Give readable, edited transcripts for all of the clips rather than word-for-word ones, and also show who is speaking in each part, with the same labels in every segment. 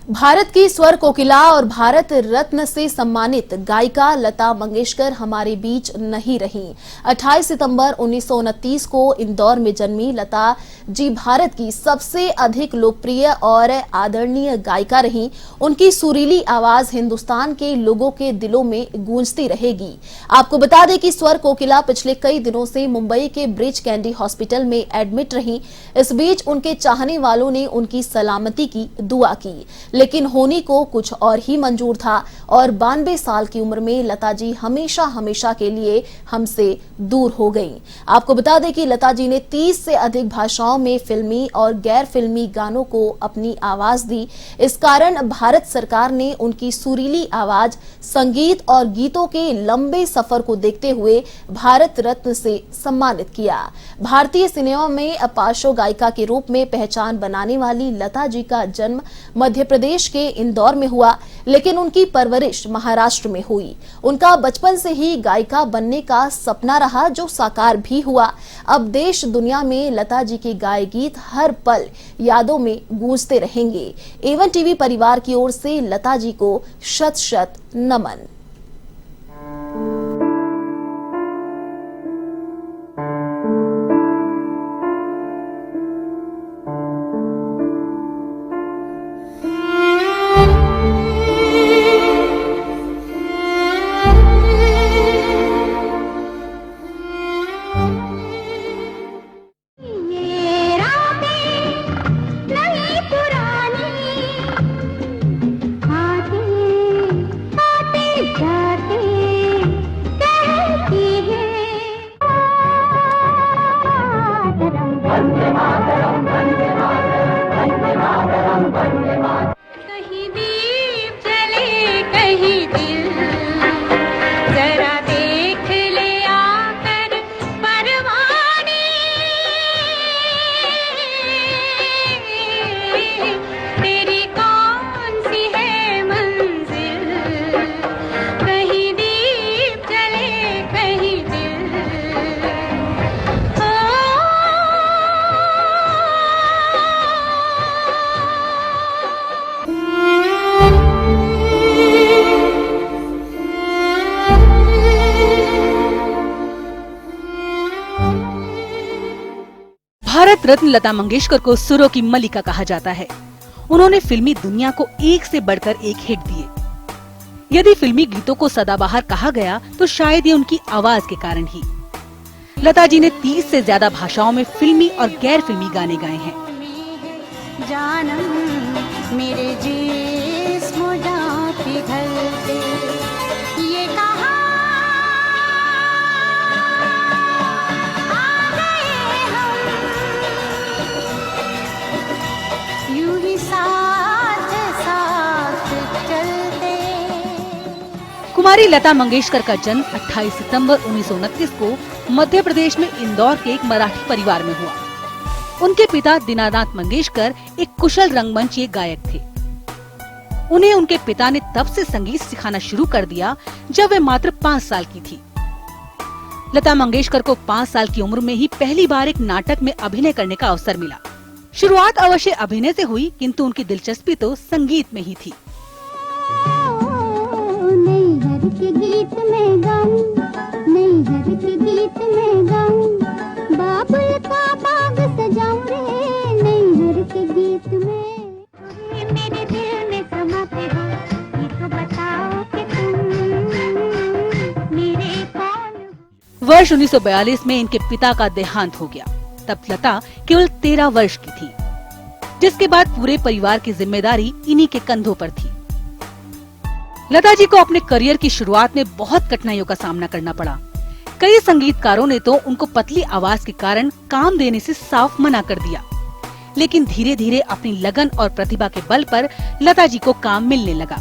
Speaker 1: भारत की स्वर कोकिला और भारत रत्न से सम्मानित गायिका लता मंगेशकर हमारे बीच नहीं रहीं। 28 सितंबर 1929 को इंदौर में जन्मी लता जी भारत की सबसे अधिक लोकप्रिय और आदरणीय गायिका रहीं। उनकी सुरीली आवाज हिंदुस्तान के लोगों के दिलों में गूंजती रहेगी। आपको बता दें कि स्वर कोकिला पिछले कई दिनों से मुंबई के ब्रिच कैंडी हॉस्पिटल में एडमिट रहीं। इस बीच उनके चाहने वालों ने उनकी सलामती की दुआ की, लेकिन होनी को कुछ और ही मंजूर था और 92 साल की उम्र में लता जी हमेशा हमेशा के लिए हमसे दूर हो गईं। आपको बता दें कि लता जी ने 30 से अधिक भाषाओं में फिल्मी और गैर फिल्मी गानों को अपनी आवाज दी। इस कारण भारत सरकार ने उनकी सुरीली आवाज, संगीत और गीतों के लंबे सफर को देखते हुए भारत रत्न से सम्मानित किया। भारतीय सिनेमा में पार्श्व गायिका के रूप में पहचान बनाने वाली लता जी का जन्म मध्य प्रदेश के इंदौर में हुआ, लेकिन उनकी परवरिश महाराष्ट्र में हुई। उनका बचपन से ही गायिका बनने का सपना रहा, जो साकार भी हुआ। अब देश दुनिया में लता जी के गाए गीत हर पल यादों में गूंजते रहेंगे। एवन टीवी परिवार की ओर से लता जी को शत शत नमन।
Speaker 2: कहीं दीप जले कहीं दिल, जरा देख ले आकर परवाने, तेरी कौन सी है मंजिल, कहीं दीप जले कहीं दिल।
Speaker 3: भारत रत्न लता मंगेशकर को सुरों की मलिका कहा जाता है। उन्होंने फिल्मी दुनिया को एक से बढ़कर एक हिट दिए। यदि फिल्मी गीतों को सदाबहार कहा गया तो शायद ये उनकी आवाज के कारण ही। लता जी ने 30 से ज्यादा भाषाओं में फिल्मी और गैर फिल्मी गाने गाए हैं।
Speaker 2: जानम मेरे जिस्म जान पिघलते, ये कहा आ गए हम, यूं ही साथ साथ चलते।
Speaker 3: कुमारी लता मंगेशकर का जन्म 28 सितंबर 1929 को मध्य प्रदेश में इंदौर के एक मराठी परिवार में हुआ। उनके पिता दीनानाथ मंगेशकर एक कुशल रंगमंच गायक थे। उन्हें उनके पिता ने तब से संगीत सिखाना शुरू कर दिया जब वे मात्र 5 साल की थी। लता मंगेशकर को 5 साल की उम्र में ही पहली बार एक नाटक में अभिनय करने का अवसर मिला। शुरुआत अवश्य अभिनय से हुई, किंतु उनकी दिलचस्पी तो संगीत में ही थी।
Speaker 2: नैहर के गीत में गाऊं, नैहर के गीत में गाऊं, बाबुल का बाग सजाऊं रे, नैहर के गीत में। मेरे दिल में समाते हो, ये तो बताओ कि तुम मेरे कौन हो।
Speaker 3: वर्ष 1942 में इनके पिता का देहांत हो गया। तब लता केवल 13 वर्ष की थी, जिसके बाद पूरे परिवार की जिम्मेदारी इन्हीं के कंधों पर थी। लता जी को अपने करियर की शुरुआत में बहुत कठिनाइयों का सामना करना पड़ा। कई संगीतकारों ने तो उनको पतली आवाज के कारण काम देने से साफ मना कर दिया, लेकिन धीरे धीरे अपनी लगन और प्रतिभा के बल पर लता जी को काम मिलने लगा।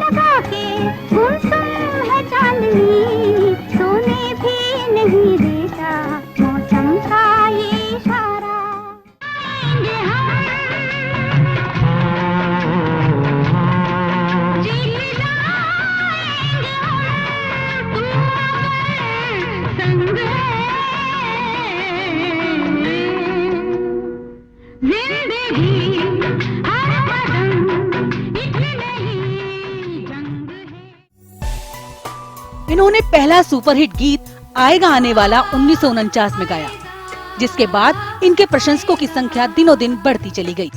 Speaker 2: लगा के गुमसुम है चांदनी, सोने भी नहीं देता मौसम का ये इशारा। जिंदगी
Speaker 3: इन्होंने पहला सुपरहिट गीत आएगा आने वाला 1949 में गाया, जिसके बाद इनके प्रशंसकों की संख्या दिनों दिन बढ़ती चली गई।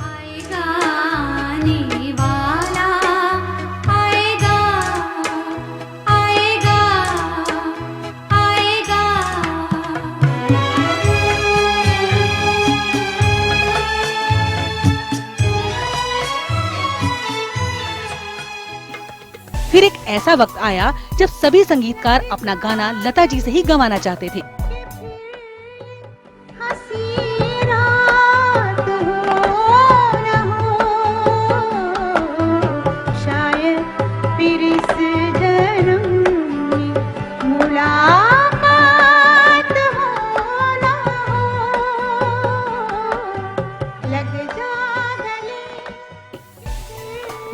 Speaker 3: फिर एक ऐसा वक्त आया जब सभी संगीतकार अपना गाना लता जी से ही गवाना चाहते थे।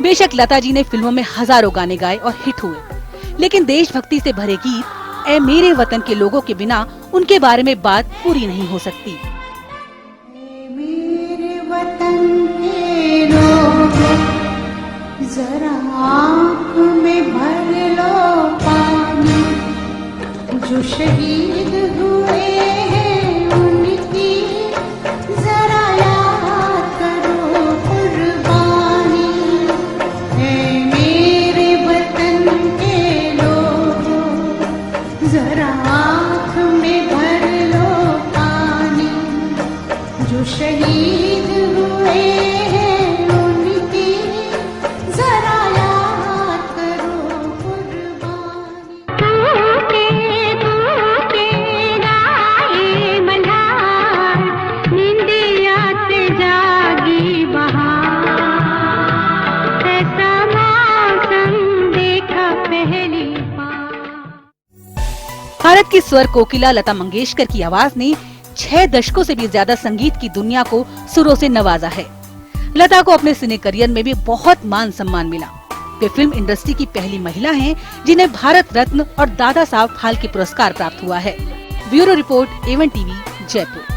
Speaker 3: बेशक लता जी ने फिल्मों में हजारों गाने गाए और हिट हुए, लेकिन देशभक्ति से भरे गीत ऐ मेरे वतन के लोगों के बिना उनके बारे में बात पूरी नहीं हो सकती।
Speaker 2: मेरे वतन के लोगों, जरा आँख में भर लो पानी, जो शहीद हुए हैं उनकी जरा याद करो कुर्बानी। मेरे वतन के लोगों, जरा आँख में भर लो पानी, जो शहीद हुए हैं उनकी जरा याद करो कुर्बानी। टूटे गाए मल्हार, निंदिया से जागी बहार, ऐसा मौसम देखा पहली बार।
Speaker 3: भारत की स्वर कोकिला लता मंगेशकर की आवाज ने 6 दशकों से भी ज्यादा संगीत की दुनिया को सुरों से नवाजा है। लता को अपने सिने करियर में भी बहुत मान सम्मान मिला। वे फिल्म इंडस्ट्री की पहली महिला हैं जिन्हें भारत रत्न और दादा साहब फाल्के पुरस्कार प्राप्त हुआ है। Bureau report, A1 TV, Jaipur.